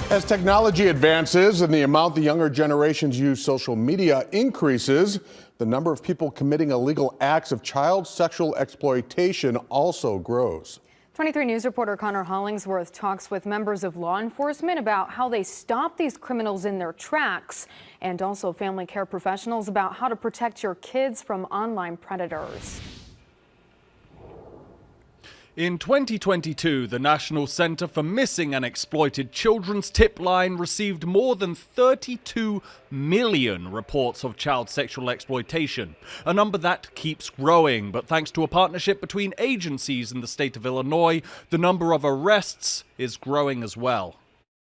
As technology advances and the amount the younger generations use social media increases, the number of people committing illegal acts of child sexual exploitation also grows. 23 News reporter Connor Hollingsworth talks with members of law enforcement about how they stop these criminals in their tracks, and also family care professionals about how to protect your kids from online predators. In 2022, the National Center for Missing and Exploited Children's tip line received more than 32 million reports of child sexual exploitation, a number that keeps growing. But thanks to a partnership between agencies in the state of Illinois, the number of arrests is growing as well.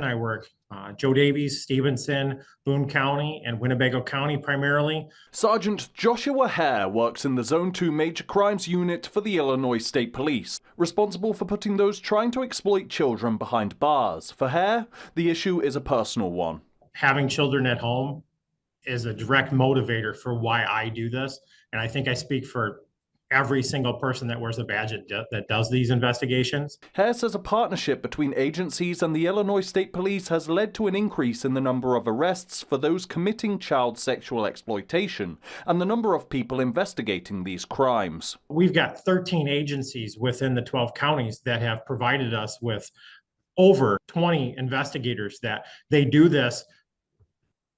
I work Joe Davies, Stevenson, Boone County, and Winnebago County primarily. Sergeant Joshua Hare works in the Zone 2 Major Crimes Unit for the Illinois State Police, responsible for putting those trying to exploit children behind bars. For Hare, the issue is a personal one. Having children at home is a direct motivator for why I do this, and I think I speak for every single person that wears a badge that does these investigations. Hare says a partnership between agencies and the Illinois State Police has led to an increase in the number of arrests for those committing child sexual exploitation and the number of people investigating these crimes. We've got 13 agencies within the 12 counties that have provided us with over 20 investigators that they do this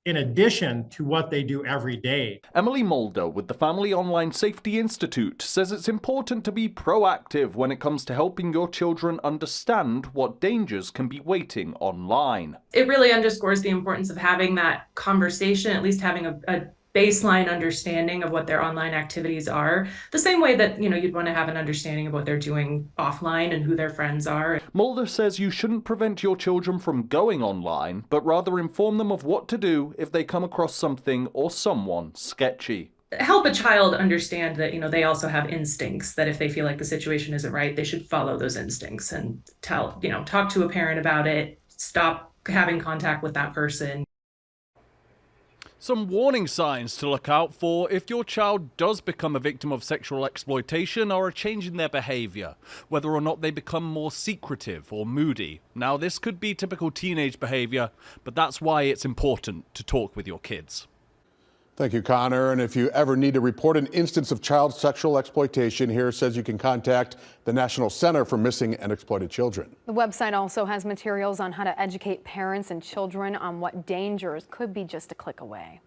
in addition to what they do every day. Emily Mulder with the Family Online Safety Institute says it's important to be proactive when it comes to helping your children understand what dangers can be waiting online. It really underscores the importance of having that conversation, at least having a baseline understanding of what their online activities are, the same way that, you'd want to have an understanding of what they're doing offline and who their friends are. Mulder says you shouldn't prevent your children from going online, but rather inform them of what to do if they come across something or someone sketchy. Help a child understand that, they also have instincts, that if they feel like the situation isn't right, they should follow those instincts and talk to a parent about it, stop having contact with that person. Some warning signs to look out for if your child does become a victim of sexual exploitation are a change in their behavior, whether or not they become more secretive or moody. Now, this could be typical teenage behavior, but that's why it's important to talk with your kids. Thank you, Connor. And if you ever need to report an instance of child sexual exploitation, here says you can contact the National Center for Missing and Exploited Children. The website also has materials on how to educate parents and children on what dangers could be just a click away.